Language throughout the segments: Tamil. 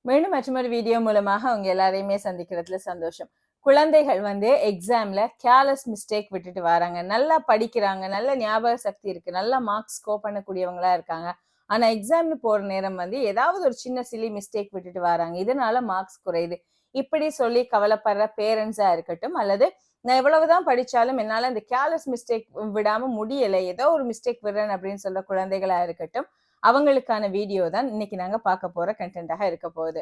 மீண்டும் மற்றொரு வீடியோ மூலமாக அவங்க எல்லாரையுமே சந்திக்கிறதுல சந்தோஷம். குழந்தைகள் எக்ஸாம்ல கேர்லெஸ் மிஸ்டேக் விட்டுட்டு வராங்க. நல்லா படிக்கிறாங்க, நல்ல ஞாபக சக்தி இருக்கு, நல்ல மார்க்ஸ் ஸ்கோர் பண்ணக்கூடியவங்களா இருக்காங்க. ஆனா எக்ஸாம்னு போற நேரம் ஏதாவது ஒரு சின்ன சில்லி மிஸ்டேக் விட்டுட்டு வராங்க. இதனால மார்க்ஸ் குறையுது. இப்படி சொல்லி கவலைப்படுற பேரண்ட்ஸா இருக்கட்டும், அல்லது நான் எவ்வளவுதான் படிச்சாலும் என்னால இந்த கேர்லெஸ் மிஸ்டேக் விடாம முடியல, ஏதோ ஒரு மிஸ்டேக் விடுறேன் அப்படின்னு சொல்ற குழந்தைகளா இருக்கட்டும், அவங்களுக்கான வீடியோ தான் இன்னைக்கு நாங்க பார்க்க போற கண்டென்ட்டாக இருக்க போகுது.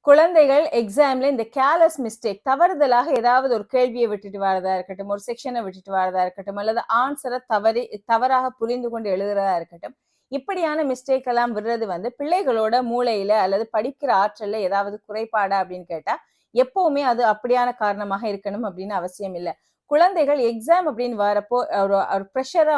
குழந்தைகள் எக்ஸாம்ல இந்த கேர்லெஸ் மிஸ்டேக், தவறுதலாக ஏதாவது ஒரு கேள்வியை விட்டுட்டு வரதா இருக்கட்டும், ஒரு செக்ஷனை விட்டுட்டு வரதா இருக்கட்டும், அல்லது ஆன்சரை தவறாக புரிந்து கொண்டு எழுதுறதா இருக்கட்டும், இப்படியான மிஸ்டேக் எல்லாம் விடுறது பிள்ளைகளோட மூளையில அல்லது படிக்கிற ஆற்றல்ல ஏதாவது குறைபாடா அப்படின்னு கேட்டா எப்பவுமே அது அப்படியான காரணமாக இருக்கணும் அப்படின்னு அவசியம் இல்லை. குழந்தைகள் எக்ஸாம் அப்படின்னு வரப்போ ஒரு ப்ரெஷரை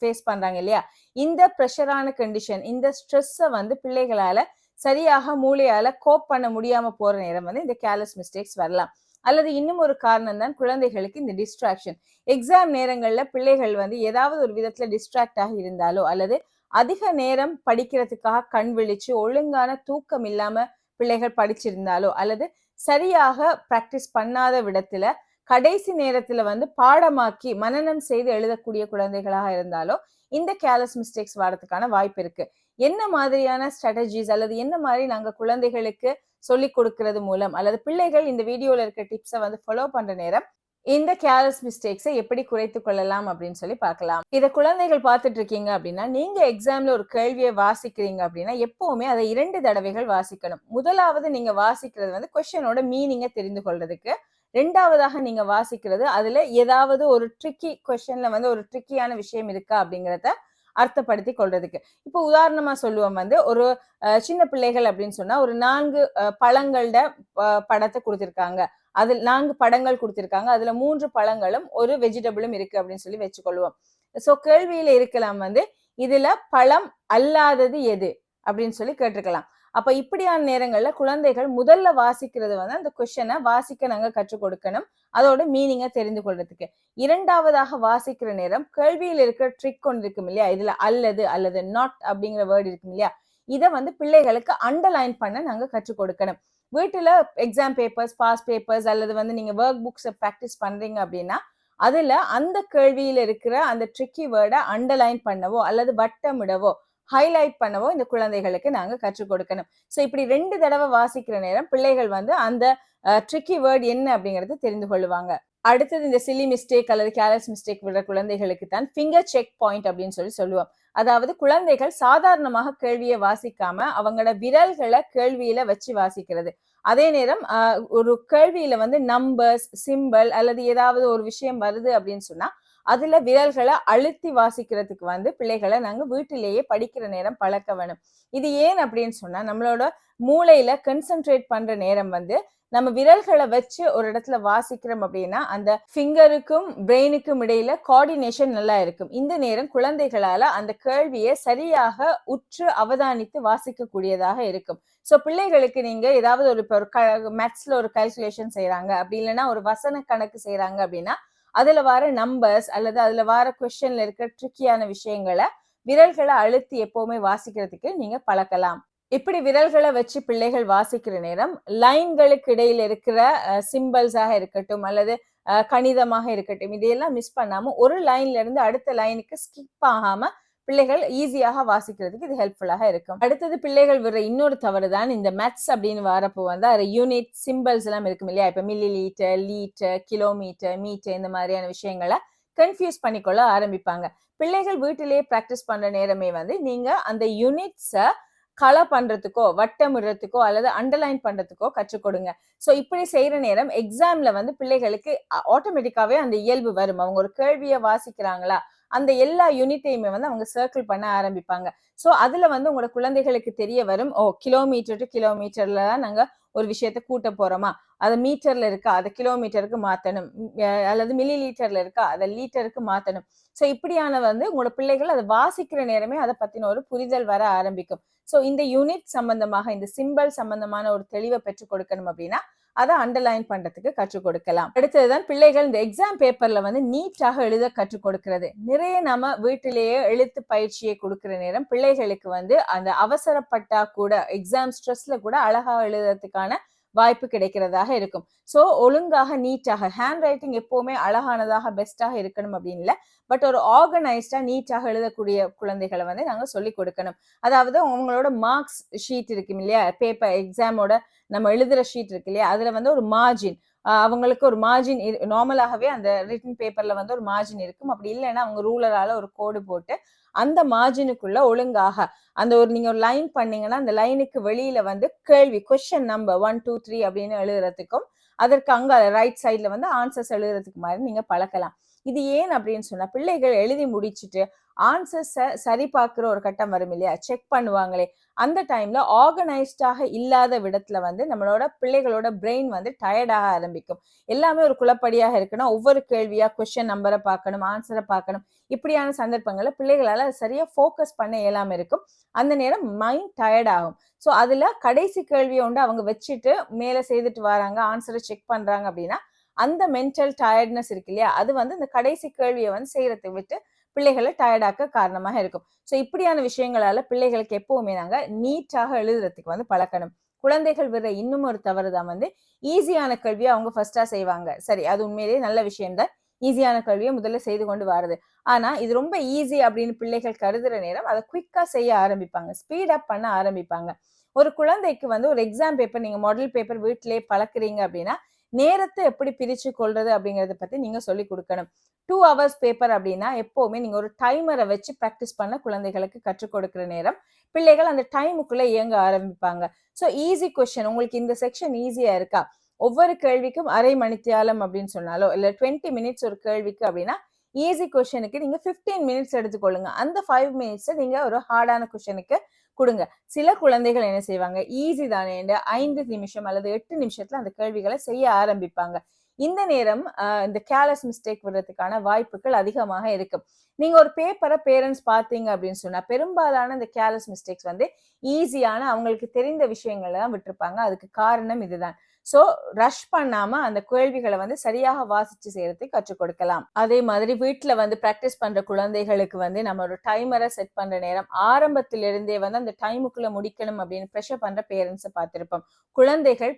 ஃபேஸ் பண்றாங்க இல்லையா? இந்த ப்ரெஷரான கண்டிஷன், இந்த ஸ்ட்ரெஸ்ஸை பிள்ளைகளால சரியாக மூளையால கோப் பண்ண முடியாம போற நேரம் இந்த கேர்லெஸ் மிஸ்டேக்ஸ் வரலாம். அல்லது இன்னும் ஒரு காரணம் தான் குழந்தைகளுக்கு இந்த டிஸ்ட்ராக்ஷன். எக்ஸாம் நேரங்கள்ல பிள்ளைகள் ஏதாவது ஒரு விதத்துல டிஸ்ட்ராக்ட் ஆகி இருந்தாலோ, அல்லது அதிக நேரம் படிக்கிறதுக்காக கண் விழிச்சு ஒழுங்கான தூக்கம் இல்லாம பிள்ளைகள் படிச்சிருந்தாலோ, அல்லது சரியாக பிராக்டிஸ் பண்ணாத விடத்துல கடைசி நேரத்துல பாடமாக்கி மனனம் செய்து எழுதக்கூடிய குழந்தைகளாக இருந்தாலோ இந்த கேர்லெஸ் மிஸ்டேக்ஸ் வரதுக்கான வாய்ப்பு இருக்கு. என்ன மாதிரியான ஸ்ட்ராட்டஜிஸ் அல்லது என்ன மாதிரி நாங்க குழந்தைகளுக்கு சொல்லி கொடுக்கறது மூலம், அல்லது பிள்ளைகள் இந்த வீடியோல இருக்க டிப்ஸை ஃபாலோ பண்ற நேரம் இந்த கேர்லெஸ் மிஸ்டேக்ஸை எப்படி குறைத்து கொள்ளலாம் அப்படின்னு சொல்லி பார்க்கலாம். இதை குழந்தைகள் பார்த்துட்டு இருக்கீங்க அப்படின்னா, நீங்க எக்ஸாம்ல ஒரு கேள்வியை வாசிக்கிறீங்க அப்படின்னா எப்பவுமே அதை 2 தடவைகள் வாசிக்கணும். முதலாவது நீங்க வாசிக்கிறது கொஸ்டினோட மீனிங்கை தெரிந்து கொள்றதுக்கு. 2வதாக நீங்க வாசிக்கிறது அதுல ஏதாவது ஒரு ட்ரிக்கி கொஸ்டின்ல ஒரு ட்ரிக்கியான விஷயம் இருக்கா அப்படிங்கிறத அர்த்தப்படுத்தி கொள்றதுக்கு. இப்போ உதாரணமா சொல்லுவோம், ஒரு சின்ன பிள்ளைகள் அப்படின்னு சொன்னா ஒரு 4 பழங்களோட படத்தை கொடுத்திருக்காங்க. அதில் 4 படங்கள் கொடுத்திருக்காங்க. அதுல 3 பழங்களும் ஒரு வெஜிடபிளும் இருக்கு அப்படின்னு சொல்லி வச்சுக்கொள்வோம். சோ கேள்வியில இருக்கலாம் இதுல பழம் அல்லாதது எது அப்படின்னு சொல்லி கேட்டிருக்கலாம். அப்ப இப்படியான நேரங்கள்ல குழந்தைகள் முதல்ல வாசிக்கிறது அந்த கொஸ்டினை வாசிக்க நாங்க கற்றுக் கொடுக்கணும், அதோட மீனிங்கை தெரிந்து கொள்றதுக்கு. 2வதாக வாசிக்கிற நேரம் கேள்வியில் இருக்கிற ட்ரிக் ஒன்று இருக்கும் இல்லையா? இதுல அல்லது அல்லது நாட் அப்படிங்கிற வேர்டு இருக்கும் இல்லையா? இதை பிள்ளைகளுக்கு அண்டர்லைன் பண்ண நாங்க கற்றுக் கொடுக்கணும். வீட்டுல எக்ஸாம் பேப்பர்ஸ், பாஸ் பேப்பர்ஸ் அல்லது நீங்க ஒர்க் புக்ஸை ப்ராக்டிஸ் பண்றீங்க அப்படின்னா அதுல அந்த கேள்வியில இருக்கிற அந்த ட்ரிக்கி வேர்டை அண்டர்லைன் பண்ணவோ அல்லது வட்டமிடவோ ஹைலைட் பண்ணவோ இந்த குழந்தைகளுக்கு நாங்க கற்றுக் கொடுக்கணும். ஸோ இப்படி 2 தடவை வாசிக்கிற நேரம் பிள்ளைகள் அந்த ட்ரிக்கி வேர்ட் என்ன அப்படிங்கறது தெரிந்து கொள்ளுவாங்க. அடுத்தது இந்த சில்லி மிஸ்டேக் அல்லது கேர்லெஸ் மிஸ்டேக் விடுற குழந்தைகளுக்கு தான் ஃபிங்கர் செக் பாயிண்ட் அப்படின்னு சொல்லுவோம். அதாவது குழந்தைகள் சாதாரணமாக கேள்வியை வாசிக்காம அவங்களோட விரல்களை கேள்வியில வச்சு வாசிக்கிறது. அதே நேரம் ஒரு கேள்வியில நம்பர்ஸ், சிம்பிள் அல்லது ஏதாவது ஒரு விஷயம் வருது அப்படின்னு சொன்னா அதுல விரல்களை அழுத்தி வாசிக்கிறதுக்கு பிள்ளைகளை நாங்க வீட்டிலேயே படிக்கிற நேரம் பழக்க வேணும். இது ஏன் அப்படின்னு சொன்னா நம்மளோட மூளையில கன்சென்ட்ரேட் பண்ற நேரம் நம்ம விரல்களை வச்சு ஒரு இடத்துல வாசிக்கிறோம் அப்படின்னா அந்த ஃபிங்கருக்கும் பிரெயினுக்கும் இடையில கோஆர்டினேஷன் நல்லா இருக்கும். இந்த நேரம் குழந்தைகளால அந்த கேள்வியை சரியாக உற்று அவதானித்து வாசிக்க கூடியதாக இருக்கும். சோ பிள்ளைகளுக்கு நீங்க ஏதாவது ஒரு மேத்ஸ்ல ஒரு கால்குலேஷன் செய்யறாங்க, அப்படி இல்லைன்னா ஒரு வசன கணக்கு செய்யறாங்க அப்படின்னா அதுல வர நம்பர்ஸ் அல்லது அதுல வர கொஸ்டின்ல இருக்கிற ட்ரிக்கியான விஷயங்களை விரல்களை அழுத்தி எப்பவுமே வாசிக்கிறதுக்கு நீங்க பழக்கலாம். இப்படி விரல்களை வச்சு பிள்ளைகள் வாசிக்கிற நேரம் லைன்களுக்கு இடையில இருக்கிற சிம்பிள்ஸாக இருக்கட்டும் அல்லது கணிதமாக இருக்கட்டும், இதையெல்லாம் மிஸ் பண்ணாம ஒரு லைன்ல இருந்து அடுத்த லைனுக்கு ஸ்கிப் ஆகாம பிள்ளைகள் ஈஸியாக வாசிக்கிறதுக்கு இது ஹெல்ப்ஃபுல்லாக இருக்கும். அடுத்தது பிள்ளைகள் விடுற இன்னொரு தவறு தான் இந்த மேத்ஸ் அப்படின்னு வரப்போ அது யூனிட் சிம்பிள்ஸ் எல்லாம் இருக்கும் இல்லையா? இப்ப millilitre, litre, kilometre, metre இந்த மாதிரியான விஷயங்களை கன்ஃபியூஸ் பண்ணிக்கொள்ள ஆரம்பிப்பாங்க. பிள்ளைகள் வீட்டிலேயே பிராக்டிஸ் பண்ற நேரமே நீங்க அந்த யூனிட்ஸை கலர் பண்றதுக்கோ வட்டமிடுறதுக்கோ அல்லது அண்டர்லைன் பண்றதுக்கோ கற்றுக் கொடுங்க. சோ இப்படி செய்யற நேரம் எக்ஸாம்ல பிள்ளைகளுக்கு ஆட்டோமேட்டிக்காவே அந்த இயல்பு வரும். அவங்க ஒரு கேள்வியை வாசிக்கிறாங்களா அந்த எல்லா யூனிட்டையுமே அவங்க சர்க்கிள் பண்ண ஆரம்பிப்பாங்க. சோ அதுல உங்களோட குழந்தைகளுக்கு தெரிய வரும், கிலோமீட்டர் டு கிலோமீட்டர்ல தான் நாங்க ஒரு விஷயத்த கூட்ட போறோமா, அதை மீட்டர்ல இருக்கா அதை கிலோமீட்டருக்கு மாத்தணும், அல்லது மில்லி லிட்டர்ல இருக்கா அதை லீட்டருக்கு மாத்தணும். சோ இப்படியான வந்து உங்களோட பிள்ளைகள் அதை வாசிக்கிற நேரமே அதை பத்தின ஒரு புரிதல் வர ஆரம்பிக்கும். சோ இந்த யூனிட் சம்பந்தமாக இந்த சிம்பல் சம்பந்தமான ஒரு தெளிவை பெற்றுக் கொடுக்கணும் அப்படின்னா அதை அண்டர்லைன் பண்றதுக்கு கற்றுக் கொடுக்கலாம். அடுத்ததுதான் பிள்ளைகள் இந்த எக்ஸாம் பேப்பர்ல வந்து நீட்டாக எழுத கற்றுக் கொடுக்கிறது. நிறைய நம்ம வீட்டிலேயே எழுத்து பயிற்சியை கொடுக்கிற நேரம் பிள்ளைகளுக்கு வந்து அந்த அவசரப்பட்டா கூட எக்ஸாம் ஸ்ட்ரெஸ்ல கூட அழகா எழுதுறதுக்கான வாய்ப்பு கிடைக்கிறதாக இருக்கும். சோ ஒழுங்காக நீட்டாக ஹேண்ட் ரைட்டிங் எப்பவுமே அழகானதாக பெஸ்டாக இருக்கணும் அப்படின்னு இல்லை, பட் ஒரு ஆர்கனைஸ்டா நீட்டாக எழுதக்கூடிய குழந்தைகளை வந்து நாங்க சொல்லி கொடுக்கணும். அதாவது உங்களோட மார்க்ஸ் ஷீட் இருக்கு இல்லையா, பேப்பர் எக்ஸாமோட நம்ம எழுதுற ஷீட் இருக்கு இல்லையா, அதுல வந்து ஒரு மார்ஜின், அவங்களுக்கு ஒரு மார்ஜின் நார்மலாகவே அந்த ரிட்டன் பேப்பர்ல வந்து ஒரு மார்ஜின் இருக்கும். அப்படி இல்லைன்னா அவங்க ரூலரால ஒரு கோடு போட்டு அந்த மார்ஜினுக்குள்ள ஒழுங்காக அந்த ஒரு நீங்க ஒரு லைன் பண்ணீங்கன்னா அந்த லைனுக்கு வெளியில வந்து கேள்வி கொஸ்டின் நம்பர் 1 2 3 அப்படின்னு எழுதுறதுக்கும் அதற்கு அங்க ரைட் சைட்ல வந்து ஆன்சர்ஸ் எழுதுறதுக்கு மாதிரி நீங்க பழக்கலாம். இது ஏன் அப்படின்னு சொன்னா பிள்ளைகள் எழுதி முடிச்சுட்டு ஆன்சர்ஸ சரி பார்க்கிற ஒரு கட்டம் வரும் இல்லையா, செக் பண்ணுவாங்களே, அந்த டைம்ல ஆர்கனைஸ்டாக இல்லாத விடத்துல வந்து நம்மளோட பிள்ளைகளோட பிரெயின் வந்து டயர்டாக ஆரம்பிக்கும். எல்லாமே ஒரு குழப்படியாக இருக்குன்னா ஒவ்வொரு கேள்வியா கொஸ்டின் நம்பரை பார்க்கணும், ஆன்சரை பார்க்கணும். இப்படியான சந்தர்ப்பங்கள்ல பிள்ளைகளால சரியா ஃபோக்கஸ் பண்ண இயலாம இருக்கும். அந்த நேரம் மைண்ட் டயர்ட் ஆகும். ஸோ அதுல கடைசி கேள்வியை உண்டு அவங்க வச்சுட்டு மேல செய்துட்டு வராங்க, ஆன்சரை செக் பண்றாங்க அப்படின்னா அந்த மென்டல் டயர்ட்னஸ் இருக்கு இல்லையா, அது வந்து இந்த கடைசி கேள்வியை வந்து செய்யறதை விட்டு பிள்ளைகளை டயர்டாக்க காரணமாக இருக்கும். ஸோ இப்படியான விஷயங்களால பிள்ளைகளுக்கு எப்பவுமே நாங்க நீட்டாக எழுதுறதுக்கு வந்து பழக்கணும். குழந்தைகள் விடுற இன்னும் ஒரு தவறு தான் வந்து ஈஸியான கேள்வியை அவங்க ஃபர்ஸ்டா செய்வாங்க. சரி, அது உண்மையிலேயே நல்ல விஷயம்தான், ஈஸியான கேள்வியை முதல்ல செய்து கொண்டு வருது. ஆனா இது ரொம்ப ஈஸி அப்படின்னு பிள்ளைகள் கருதுற நேரம் அதை குயிக்கா செய்ய ஆரம்பிப்பாங்க, ஸ்பீட் அப் பண்ண ஆரம்பிப்பாங்க. ஒரு குழந்தைக்கு வந்து ஒரு எக்ஸாம் பேப்பர் நீங்க மாடல் பேப்பர் வீட்டிலேயே பழக்கிறீங்க அப்படின்னா நேரத்தை எப்படி பிரிச்சு கொள்றது அப்படிங்கறத பத்தி நீங்க சொல்லி கொடுக்கணும். 2 hours பேப்பர் அப்படின்னா எப்பவுமே நீங்க ஒரு டைமரை வச்சு ப்ராக்டிஸ் பண்ண குழந்தைகளுக்கு கற்றுக் கொடுக்கிற நேரம் பிள்ளைகள் அந்த டைமுக்குள்ள இயங்க ஆரம்பிப்பாங்க. ஸோ ஈஸி கொஸ்டின், உங்களுக்கு இந்த செக்ஷன் ஈஸியா இருக்கா, ஒவ்வொரு கேள்விக்கும் அரை மணித்தியாலம் அப்படின்னு சொன்னாலோ இல்ல 20 minutes ஒரு கேள்விக்கு அப்படின்னா ஈஸி கொஸ்டினுக்கு நீங்க 15 minutes எடுத்துக்கொள்ளுங்க. அந்த 5 minutes நீங்க ஒரு ஹார்டான கொஸ்டினுக்கு கொடுங்க. சில குழந்தைகள் என்ன செய்வாங்க, ஈஸி தானே 5 நிமிஷம் அல்லது 8 நிமிஷத்துல அந்த கேள்விகளை செய்ய ஆரம்பிப்பாங்க. இந்த நேரம் இந்த கேர்லெஸ் மிஸ்டேக் வர்றதுக்கான வாய்ப்புகள் அதிகமாக இருக்கும். நீங்க ஒரு பேப்பரை பேரண்ட்ஸ் பார்த்தீங்க அப்படின்னு சொன்னா பெரும்பாலான இந்த கேர்லெஸ் மிஸ்டேக்ஸ் வந்து ஈஸியான அவங்களுக்கு தெரிந்த விஷயங்களை தான் விட்டுருப்பாங்க. அதுக்கு காரணம் இதுதான். சோ ரஷ் பண்ணாம அந்த கேள்விகளை வந்து சரியாக வாசிச்சு செய்யறதுக்கு கற்றுக் கொடுக்கலாம். அதே மாதிரி வீட்டுல வந்து பிராக்டிஸ் பண்ற குழந்தைகளுக்கு வந்து நம்ம ஒரு டைமரை செட் பண்ற நேரம் ஆரம்பத்திலிருந்தே வந்து அந்த டைமுக்குள்ள முடிக்கணும் அப்படின்னு ப்ரெஷர் பண்ற பேரண்ட்ஸை பார்த்திருப்போம். குழந்தைகள்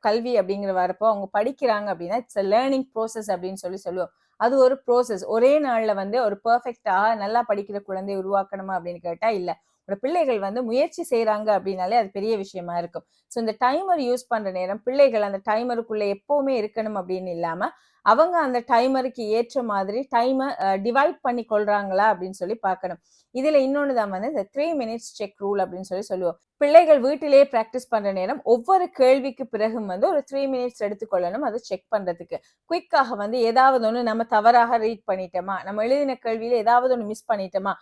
கல்வி அப்படிங்கிற வரப்போ அவங்க படிக்கிறாங்க அப்படின்னா இட்ஸ் லேர்னிங் ப்ரோசஸ் அப்படின்னு சொல்லுவோம். அது ஒரு ப்ரோசஸ். ஒரே நாள்ல வந்து ஒரு பெர்ஃபெக்டா நல்லா படிக்கிற குழந்தையை உருவாக்கணுமா அப்படின்னு கேட்டா இல்ல. ஒரு பிள்ளைகள் வந்து முயற்சி செய்யறாங்க அப்படின்னாலே அது பெரிய விஷயமா இருக்கும். ஸோ இந்த டைமர் யூஸ் பண்ற நேரம் பிள்ளைகள் அந்த டைமருக்குள்ள எப்பவுமே இருக்கணும் அப்படின்னு இல்லாம அவங்க அந்த டைமருக்கு ஏற்ற மாதிரி டைமை டிவைட் பண்ணி கொள்றாங்களா அப்படின்னு சொல்லி பார்க்கணும். இதுல இன்னொன்னுதான் வந்து இந்த 3 minutes செக் ரூல் அப்படின்னு சொல்லுவோம். பிள்ளைகள் வீட்டிலேயே பிராக்டிஸ் பண்ற நேரம் ஒவ்வொரு கேள்விக்கு பிறகும் வந்து ஒரு 3 minutes எடுத்துக்கொள்ளணும் அதை செக் பண்றதுக்கு. குயிக்காக வந்து ஏதாவது ஒண்ணு நம்ம தவறாக ரீட் பண்ணிட்டோமா, நம்ம எழுதின கேள்வியில ஏதாவது ஒண்ணு மிஸ் பண்ணிட்டோமா,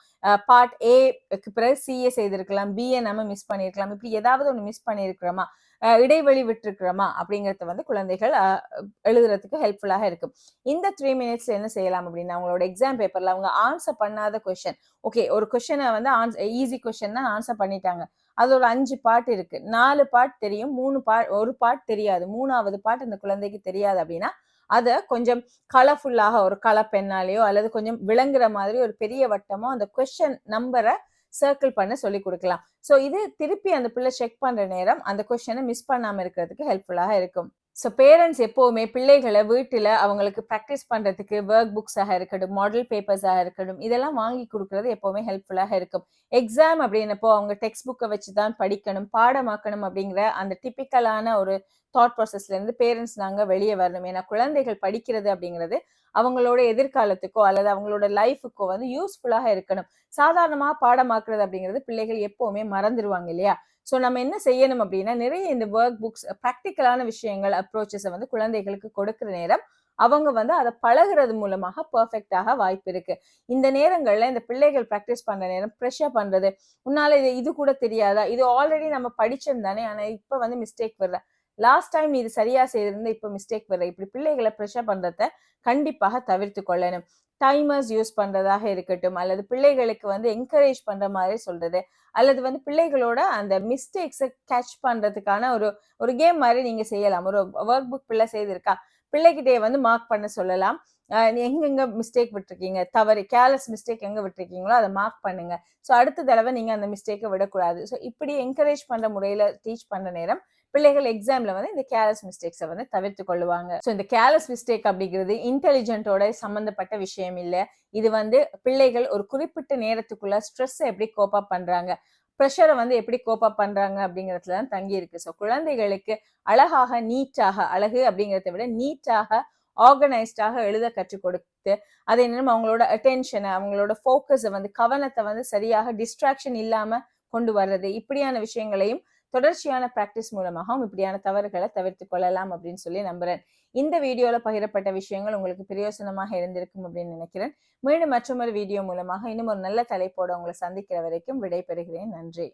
பார்ட் ஏக்கு பிறகு சிஏ செய்திருக்கலாம், பிஏ நம்ம மிஸ் பண்ணிருக்கலாம், இப்படி ஏதாவது ஒண்ணு மிஸ் பண்ணிருக்கிறோமா, இடைவெளி விட்டுருக்கிறோமா அப்படிங்கறத வந்து குழந்தைகள் எழுதுறதுக்கு ஹெல்ப்ஃபுல்லாக இருக்கும். இந்த 3 minutes என்ன செய்யலாம் அப்படின்னா அவங்களோட எக்ஸாம் பேப்பர்ல அவங்க ஆன்சர் பண்ணாத கொஸ்டின், ஓகே ஒரு கொஸ்டினை வந்து ஈஸி கொஸ்டின் தான் ஆன்சர் பண்ணிட்டாங்க, அது ஒரு 5 பார்ட் இருக்கு, 4 பார்ட் தெரியும், ஒரு பார்ட் தெரியாது, 3வது பார்ட் அந்த குழந்தைக்கு தெரியாது அப்படின்னா அதை கொஞ்சம் கலர்ஃபுல்லாக ஒரு கலர் பெண்ணாலேயோ அல்லது கொஞ்சம் விளங்குற மாதிரி ஒரு பெரிய வட்டமோ அந்த கொஸ்டின் நம்பரை சர்க்கிள் பண்ண சொல்லி கொடுக்கலாம். ஸோ இது திருப்பி அந்த பிள்ளை செக் பண்ற நேரம் அந்த கொஸ்டினை மிஸ் பண்ணாம இருக்கிறதுக்கு ஹெல்ப்ஃபுல்லாக இருக்கும். ஸோ பேரண்ட்ஸ் எப்பவுமே பிள்ளைகளை வீட்டுல அவங்களுக்கு ப்ராக்டிஸ் பண்றதுக்கு ஒர்க் புக்ஸாக இருக்கட்டும், மாடல் பேப்பர்ஸாக இருக்கட்டும், இதெல்லாம் வாங்கி கொடுக்கறது எப்பவுமே ஹெல்ப்ஃபுல்லாக இருக்கும். எக்ஸாம் அப்படின்னப்போ அவங்க டெக்ஸ்ட் புக்கை வச்சுதான் படிக்கணும், பாடமாக்கணும் அப்படிங்கிற அந்த டிப்பிக்கலான ஒரு தாட் ப்ராசஸ்ல இருந்து பேரண்ட்ஸ் நாங்க வெளியே வரணும். ஏன்னா குழந்தைகள் படிக்கிறது அப்படிங்கிறது அவங்களோட எதிர்காலத்துக்கோ அல்லது அவங்களோட லைஃபுக்கோ வந்து யூஸ்ஃபுல்லாக இருக்கணும். சாதாரணமா பாடமாக்குறது அப்படிங்கிறது பிள்ளைகள் எப்பவுமே மறந்துடுவாங்க இல்லையா. ஸோ நம்ம என்ன செய்யணும் அப்படின்னா நிறைய இந்த ஒர்க் புக்ஸ் ப்ராக்டிக்கலான விஷயங்கள் அப்ரோச்சஸை வந்து குழந்தைகளுக்கு கொடுக்கிற நேரம் அவங்க வந்து அதை பழகிறது மூலமாக பெர்ஃபெக்டாக வாய்ப்பு இருக்கு. இந்த நேரங்கள்ல இந்த பிள்ளைகள் ப்ராக்டிஸ் பண்ற நேரம் ப்ரெஷர் பண்றது, உன்னால இது கூட தெரியாதா, இது ஆல்ரெடி நம்ம படிச்சது தானே, ஆனா இப்ப வந்து மிஸ்டேக் வர்ற, லாஸ்ட் டைம் நீ இது சரியா செய்திருந்தா இப்ப மிஸ்டேக் வர, இப்படி பிள்ளைகளை ப்ரெஷர் பண்றத கண்டிப்பாக தவிர்த்து கொள்ளணும். டைமர்ஸ் யூஸ் பண்றதாக இருக்கட்டும், அல்லது பிள்ளைகளுக்கு வந்து என்கரேஜ் பண்ற மாதிரி சொல்றது, அல்லது வந்து பிள்ளைகளோட அந்த மிஸ்டேக்ஸை கேட்ச் பண்றதுக்கான ஒரு ஒரு கேம் மாதிரி நீங்க செய்யலாம். ஒரு ஒர்க் புக் பிள்ளை செய்திருக்கா, பிள்ளைகிட்டே வந்து மார்க் பண்ண சொல்லலாம். எங்கெங்க மிஸ்டேக் விட்டுருக்கீங்க, தவறு கேர்லெஸ் மிஸ்டேக் எங்க விட்டுருக்கீங்களோ அதை மார்க் பண்ணுங்க. ஸோ அடுத்த தடவை நீங்க அந்த மிஸ்டேக்கை விடக்கூடாது. ஸோ இப்படி என்கரேஜ் பண்ற முறையில டீச் பண்ற நேரம் பிள்ளைகள் எக்ஸாம்ல வந்து இந்த கேர்லெஸ் மிஸ்டேக்ஸை வந்து தவிர்த்து கொள்ளுவாங்க. ஸோ இந்த கேர்லெஸ் மிஸ்டேக் அப்படிங்கிறது இன்டெலிஜென்ட்டோட சம்பந்தப்பட்ட விஷயம் இல்லை. இது வந்து பிள்ளைகள் ஒரு குறிப்பிட்ட நேரத்துக்குள்ள ஸ்ட்ரெஸ் எப்படி கோப் அப் பண்றாங்க, ப்ரெஷரை வந்து எப்படி கோப் அப் பண்றாங்க அப்படிங்கிறதுல தான் தங்கி இருக்கு. ஸோ குழந்தைகளுக்கு அழகாக நீட்டாக, அழகு அப்படிங்கிறத விட நீட்டாக ஆர்கனைஸ்டாக எழுத கற்றுக் கொடுத்து, அதே நேரம் அவங்களோட அட்டென்ஷனை, அவங்களோட ஃபோக்கஸை வந்து கவனத்தை வந்து சரியாக டிஸ்ட்ராக்ஷன் இல்லாம கொண்டு வர்றது, இப்படியான விஷயங்களையும் தொடர்ச்சியான பிராக்டிஸ் மூலமாகவும் இப்படியான தவறுகளை தவிர்த்து கொள்ளலாம் அப்படின்னு சொல்லி நம்புறேன். இந்த வீடியோல பகிரப்பட்ட விஷயங்கள் உங்களுக்கு பிரயோசனமாக இருந்திருக்கும் அப்படின்னு நினைக்கிறேன். மீண்டும் மற்றொரு வீடியோ மூலமாக இன்னும் ஒரு நல்ல தலைப்போட உங்களை சந்திக்கிற வரைக்கும் விடை பெறுகிறேன். நன்றி.